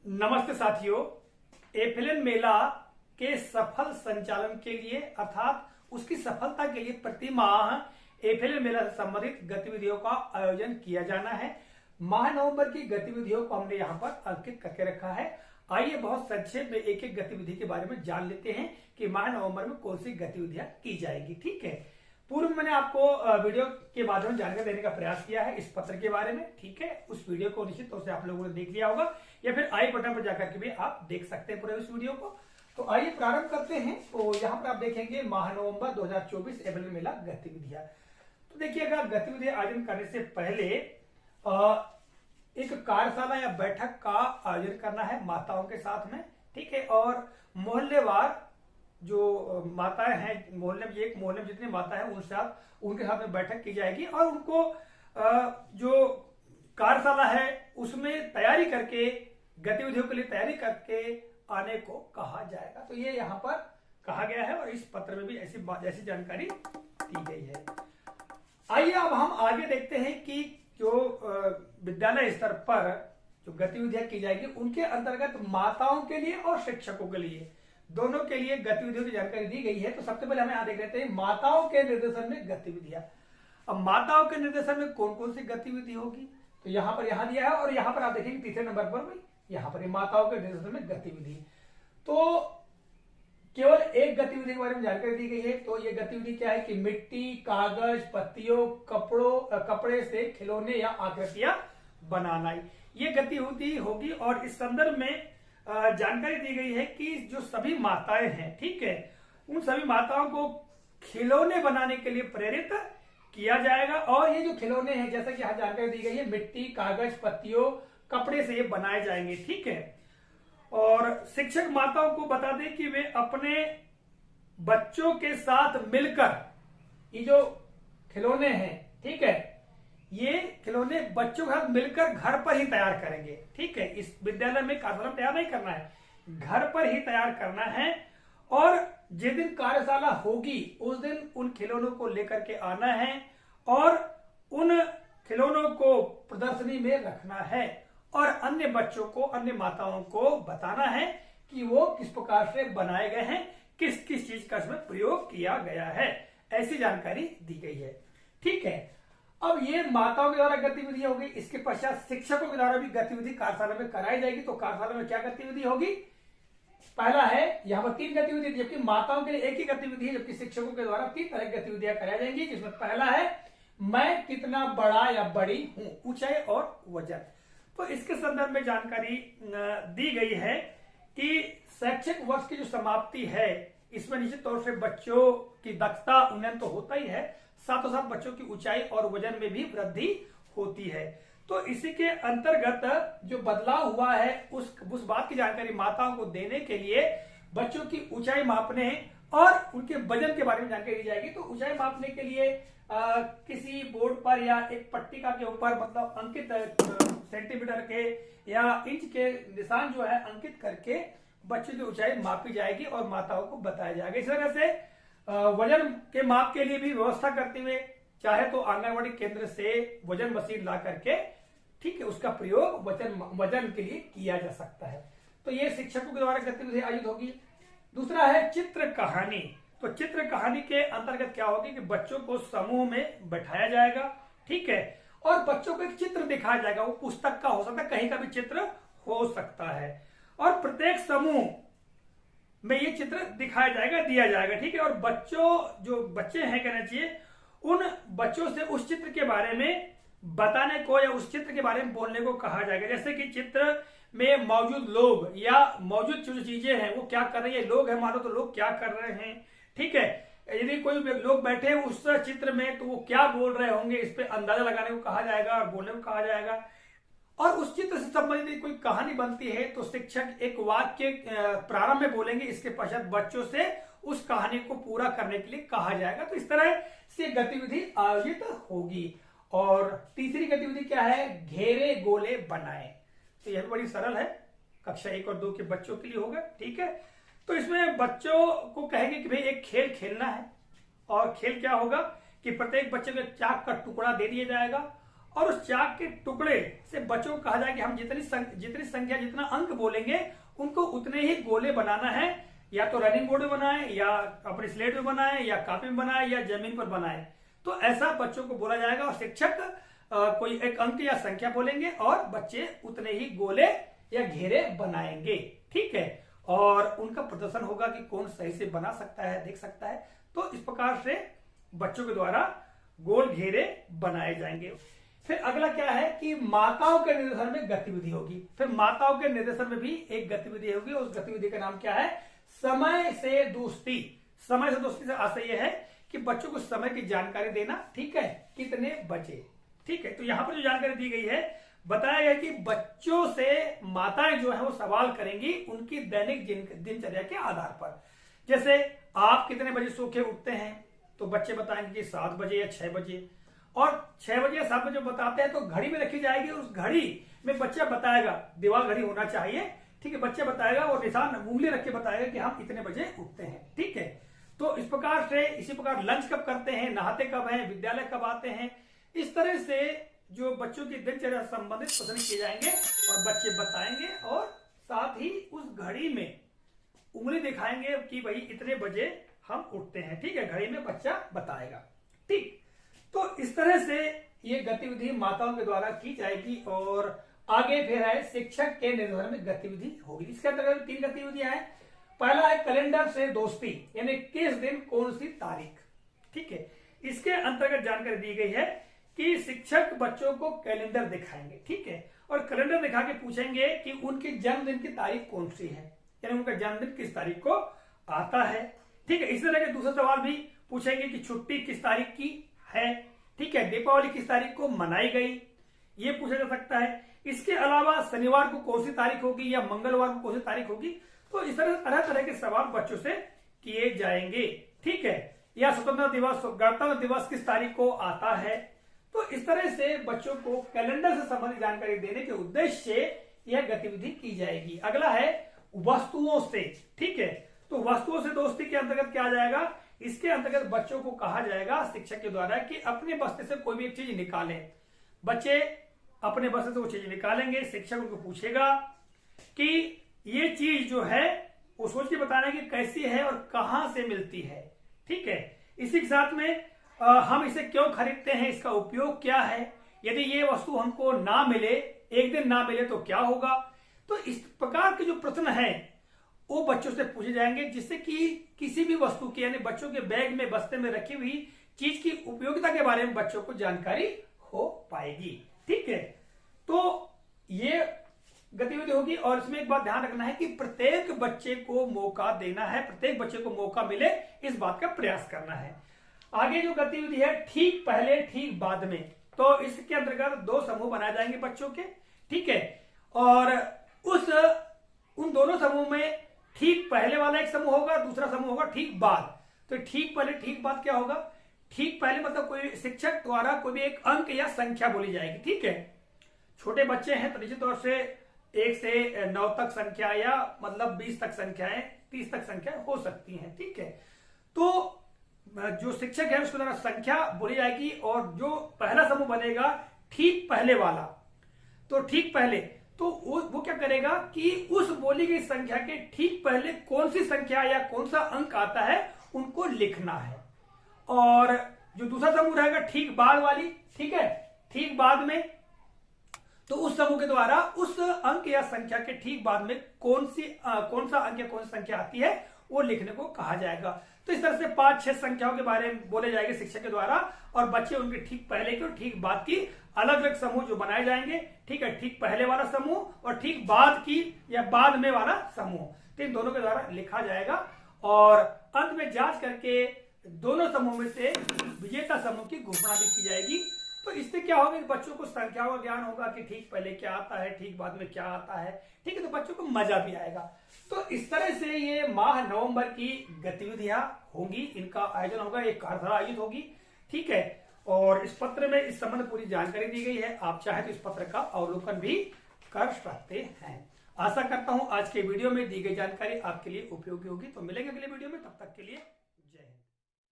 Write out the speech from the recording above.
नमस्ते साथियों, एफएलएन मेला के सफल संचालन के लिए अर्थात उसकी सफलता के लिए प्रति माह एफएलएन मेला से संबंधित गतिविधियों का आयोजन किया जाना है। माह नवंबर की गतिविधियों को हमने यहाँ पर अंकित करके रखा है। आइए बहुत संक्षेप में एक एक गतिविधि के बारे में जान लेते हैं कि माह नवंबर में कौन सी गतिविधियां की जाएगी। ठीक है, पूर्व मैंने आपको वीडियो के माध्यम में जानकारी देने का प्रयास किया है इस पत्र के बारे में। ठीक है, उस वीडियो को निश्चित तौर से आप लोगों ने देख लिया होगा या फिर आई बटन पर जाकर के भी आप देख सकते हैं पूरे उस वीडियो को। तो आइए प्रारंभ करते हैं। तो यहाँ पर आप देखेंगे माह नवंबर 2024 एफएलएन मेला गतिविधियां। तो देखिए, अगर गतिविधि आयोजन करने से पहले एक कार्यशाला या बैठक का आयोजन करना है माताओं के साथ में। ठीक है, और मोहल्लेवार जो माताएं हैं, मोहल्ले में जितनी माता है उनके साथ में बैठक की जाएगी और उनको जो कार्यशाला है उसमें तैयारी करके, गतिविधियों के लिए तैयारी करके आने को कहा जाएगा। तो ये यहाँ पर कहा गया है और इस पत्र में भी ऐसी जानकारी दी गई है। आइए अब हम आगे देखते हैं कि जो विद्यालय स्तर पर जो गतिविधियां की जाएगी उनके अंतर्गत माताओं के लिए और शिक्षकों के लिए, दोनों के लिए गतिविधियों की जानकारी दी गई है। तो सबसे पहले हमें यहाँ देख लेते हैं माताओं के निर्देशन में गतिविधियां। अब माताओं के निर्देशन में कौन कौन सी गतिविधि होगी, तो यहाँ दिया है और यहाँ पर आप देखेंगे तीसरे नंबर पर भी यहाँ पर माताओं के निर्देशन में गतिविधि। तो केवल एक गतिविधि के बारे में जानकारी दी गई है। तो ये गतिविधि क्या है कि मिट्टी, कागज, पत्तियों, कपड़े से खिलौने या आकृतियां बनाना, ये गतिविधि होगी। और इस संदर्भ में जानकारी दी गई है कि जो सभी माताएं हैं, ठीक है, उन सभी माताओं को खिलौने बनाने के लिए प्रेरित किया जाएगा। और ये जो खिलौने हैं, जैसा कि यहाँ जानकारी दी गई है, मिट्टी, कागज, पत्तियों, कपड़े से ये बनाए जाएंगे। ठीक है, और शिक्षक माताओं को बता दें कि वे अपने बच्चों के साथ मिलकर ये जो खिलौने हैं, ठीक है, ये खिलौने बच्चों के साथ मिलकर घर पर ही तैयार करेंगे। ठीक है, इस विद्यालय में कार्यशाला तैयार नहीं करना है, घर पर ही तैयार करना है। और जिस दिन कार्यशाला होगी उस दिन उन खिलौनों को लेकर के आना है और उन खिलौनों को प्रदर्शनी में रखना है और अन्य बच्चों को, अन्य माताओं को बताना है कि वो किस प्रकार से बनाए गए हैं, किस किस चीज का इसमें प्रयोग किया गया है, ऐसी जानकारी दी गई है। ठीक है, अब ये माताओं के द्वारा गतिविधि होगी। इसके पश्चात शिक्षकों के द्वारा भी गतिविधि कार्यशाला में कराई जाएगी। तो कार्यशाला में क्या गतिविधि होगी, पहला है यहाँ पर 3 गतिविधि, जबकि माताओं के लिए एक ही गतिविधि है, जबकि शिक्षकों के द्वारा 3 तरह की गतिविधियां कराई जाएंगी। जिसमें पहला है मैं कितना बड़ा या बड़ी हूं, ऊंचाई और वजन। तो इसके संदर्भ में जानकारी दी गई है कि शैक्षिक वर्ष की जो समाप्ति है इसमें निश्चित तौर से बच्चों की दक्षता उन्नयन तो होता ही है, साथों साथ बच्चों की ऊंचाई और वजन में भी वृद्धि होती है। तो इसी के अंतर्गत जो बदलाव हुआ है उस बात की जानकारी माताओं को देने के लिए बच्चों की ऊंचाई मापने और उनके वजन के बारे में जानकारी दी जाएगी। तो ऊंचाई मापने के लिए किसी बोर्ड पर या एक पट्टिका के ऊपर मतलब अंकित सेंटीमीटर के या इंच के निशान जो है अंकित करके बच्चों की ऊंचाई मापी जाएगी और माताओं को बताया जाएगा। इस तरह से वजन के माप के लिए भी व्यवस्था करते हुए चाहे तो आंगनबाड़ी केंद्र से वजन मशीन ला करके, ठीक है, उसका प्रयोग वजन के लिए किया जा सकता है। तो ये शिक्षकों के द्वारा गतिविधि आयोजित होगी। दूसरा है चित्र कहानी। तो चित्र कहानी के अंतर्गत क्या होगी कि बच्चों को समूह में बैठाया जाएगा, ठीक है, और बच्चों को एक चित्र दिखाया जाएगा। वो पुस्तक का हो सकता है, कहीं का भी चित्र हो सकता है, और प्रत्येक समूह में ये चित्र दिखाया जाएगा, दिया जाएगा। ठीक है, और जो बच्चे हैं कहना चाहिए, उन बच्चों से उस चित्र के बारे में बताने को या उस चित्र के बारे में बोलने को कहा जाएगा। जैसे कि चित्र में मौजूद लोग या मौजूद जो चीजें हैं वो क्या कर रही है, लोग हैं मानो तो लोग क्या कर रहे हैं, ठीक है, यदि कोई लोग बैठे हैं उस चित्र में तो वो क्या बोल रहे होंगे, इस पे अंदाजा लगाने को कहा जाएगा और बोलने को कहा जाएगा। और उस चित्र से संबंधित कोई कहानी बनती है तो शिक्षक एक वाक्य प्रारंभ में बोलेंगे, इसके पश्चात बच्चों से उस कहानी को पूरा करने के लिए कहा जाएगा। तो इस तरह से गतिविधि आयोजित होगी। और तीसरी गतिविधि क्या है, घेरे गोले बनाए। तो यह बड़ी सरल है, कक्षा 1 और 2 के बच्चों के लिए होगा। ठीक है, तो इसमें बच्चों को कहेंगे कि भाई एक खेल खेलना है और खेल क्या होगा कि प्रत्येक बच्चे को चाक का टुकड़ा दे दिया जाएगा और उस चाक के टुकड़े से बच्चों को कहा जाए कि हम जितनी संख्या जितना अंक बोलेंगे उनको उतने ही गोले बनाना है, या तो रनिंग बोर्ड में बनाए, या अपनी स्लेट में बनाए, या कॉपी में बनाए, या जमीन पर बनाए। तो ऐसा बच्चों को बोला जाएगा और शिक्षक कोई एक अंक या संख्या बोलेंगे और बच्चे उतने ही गोले या घेरे बनाएंगे। ठीक है, और उनका प्रदर्शन होगा कि कौन सही से बना सकता है, देख सकता है। तो इस प्रकार से बच्चों के द्वारा गोल घेरे बनाए जाएंगे। फिर अगला क्या है कि माताओं के निर्देशन में गतिविधि होगी। फिर माताओं के निर्देशन में भी एक गतिविधि होगी, उस गतिविधि का नाम क्या है? समय से दोस्ती। समय से दोस्ती से आशय यह है कि बच्चों को समय की जानकारी देना। ठीक है, कितने बजे। ठीक है, तो यहां पर जो जानकारी दी गई है, बताया गया कि बच्चों से माताएं जो है वो सवाल करेंगी उनकी दैनिक दिनचर्या के आधार पर। जैसे आप कितने बजे सो के उठते हैं, तो बच्चे बताएंगे कि 7 बजे या 6 बजे। और 6 बजे या 7 बजे बताते हैं तो घड़ी में रखी जाएगी, उस घड़ी में बच्चा बताएगा, दीवार घड़ी होना चाहिए। ठीक है, बच्चा बताएगा और निशान उंगली रख के बताएगा कि हम इतने बजे उठते हैं। ठीक है, तो इस प्रकार से, इसी प्रकार लंच कब करते हैं, नहाते कब हैं, विद्यालय कब आते हैं, इस तरह से जो बच्चों की दिनचर्या से संबंधित प्रश्न किए जाएंगे और बच्चे बताएंगे और साथ ही उस घड़ी में उंगली दिखाएंगे कि भाई इतने बजे हम उठते हैं। ठीक है, घड़ी में बच्चा बताएगा। ठीक, तो इस तरह से ये गतिविधि माताओं के द्वारा की जाएगी। और आगे फिर है शिक्षक के निर्देशन में गतिविधि होगी। इसके अंतर्गत 3 गतिविधियां हैं। पहला है कैलेंडर से दोस्ती, यानी किस दिन कौन सी तारीख। ठीक है, इसके अंतर्गत जानकारी दी गई है कि शिक्षक बच्चों को कैलेंडर दिखाएंगे। ठीक है, और कैलेंडर दिखा के पूछेंगे कि उनके जन्मदिन की तारीख कौन सी है, यानी उनका जन्मदिन किस तारीख को आता है। ठीक है, इसी तरह के दूसरा सवाल भी पूछेंगे कि छुट्टी किस तारीख की है। ठीक है, दीपावली किस तारीख को मनाई गई, ये पूछा जा सकता है। इसके अलावा शनिवार को कौन सी तारीख होगी या मंगलवार को कौन सी तारीख होगी। तो इस तरह तरह के सवाल बच्चों से किए जाएंगे। ठीक है, या स्वतंत्रता दिवस, गणतंत्र दिवस किस तारीख को आता है। तो इस तरह से बच्चों को कैलेंडर से संबंधित जानकारी देने के उद्देश्य से यह गतिविधि की जाएगी। अगला है वस्तुओं से। ठीक है, तो वस्तुओं से दोस्ती के अंतर्गत क्या आ जाएगा? इसके अंतर्गत बच्चों को कहा जाएगा शिक्षक के द्वारा कि अपने बस्ते से कोई भी एक चीज निकालें। बच्चे अपने बस्ते से वो चीज निकालेंगे, शिक्षक उनको पूछेगा कि ये चीज जो है वो सोच के बताना कि कैसी है और कहां से मिलती है। ठीक है, इसी के साथ में हम इसे क्यों खरीदते हैं, इसका उपयोग क्या है, यदि ये वस्तु हमको ना मिले, एक दिन ना मिले तो क्या होगा। तो इस प्रकार के जो प्रश्न है वो बच्चों से पूछे जाएंगे, जिससे कि किसी भी वस्तु की, यानी बच्चों के बैग में, बस्ते में रखी हुई चीज की उपयोगिता के बारे में बच्चों को जानकारी हो पाएगी। ठीक है, तो ये गतिविधि होगी। और इसमें एक बात ध्यान रखना है कि प्रत्येक बच्चे को मौका देना है, प्रत्येक बच्चे को मौका मिले, इस बात का प्रयास करना है। आगे जो गतिविधि है ठीक पहले ठीक बाद में, तो इसके अंतर्गत 2 समूह बनाए जाएंगे बच्चों के। ठीक है, और उन दोनों समूह में ठीक पहले वाला एक समूह होगा, दूसरा समूह होगा ठीक बाद। तो ठीक पहले ठीक बाद क्या होगा? ठीक पहले मतलब कोई शिक्षक द्वारा कोई भी एक अंक या संख्या बोली जाएगी। ठीक है, छोटे बच्चे हैं तो निश्चित तौर से 1 से 9 तक संख्या, या मतलब 20 तक संख्याएं, 30 तक संख्याएं हो सकती हैं। ठीक है, तो जो शिक्षक है उसके द्वारा संख्या बोली जाएगी, और जो पहला समूह बनेगा ठीक पहले वाला, तो ठीक पहले, तो वो क्या करेगा कि उस बोली गई संख्या के ठीक पहले कौन सी संख्या या कौन सा अंक आता है उनको लिखना है। और जो दूसरा समूह रहेगा ठीक बाद वाली, ठीक है, ठीक बाद में, तो उस समूह के द्वारा उस अंक या संख्या के ठीक बाद में कौन सा अंक या कौन सी संख्या आती है वो लिखने को कहा जाएगा। तो इस तरह से 5-6 संख्याओं के बारे में बोले जाएंगे शिक्षक के द्वारा, और बच्चे उनके ठीक पहले की और ठीक बाद की अलग अलग समूह जो बनाए जाएंगे। ठीक है, ठीक पहले वाला समूह और ठीक बाद की या बाद में वाला समूह, तो इन दोनों के द्वारा लिखा जाएगा। और अंत में जांच करके दोनों समूह में से विजेता समूह की घोषणा भी की जाएगी। तो इससे क्या होगा कि बच्चों को संख्याओं का ज्ञान होगा कि ठीक पहले क्या आता है, ठीक बाद में क्या आता है। ठीक है, तो बच्चों को मजा भी आएगा। तो इस तरह से ये माह नवंबर की गतिविधियां होंगी, इनका आयोजन होगा, एक कार्यशाला आयोजित होगी। ठीक है, और इस पत्र में इस संबंध पूरी जानकारी दी गई है। आप चाहे तो इस पत्र का अवलोकन भी कर सकते हैं। आशा करता हूं आज के वीडियो में दी गई जानकारी आपके लिए उपयोगी होगी। तो मिलेंगे अगले वीडियो में, तब तक के लिए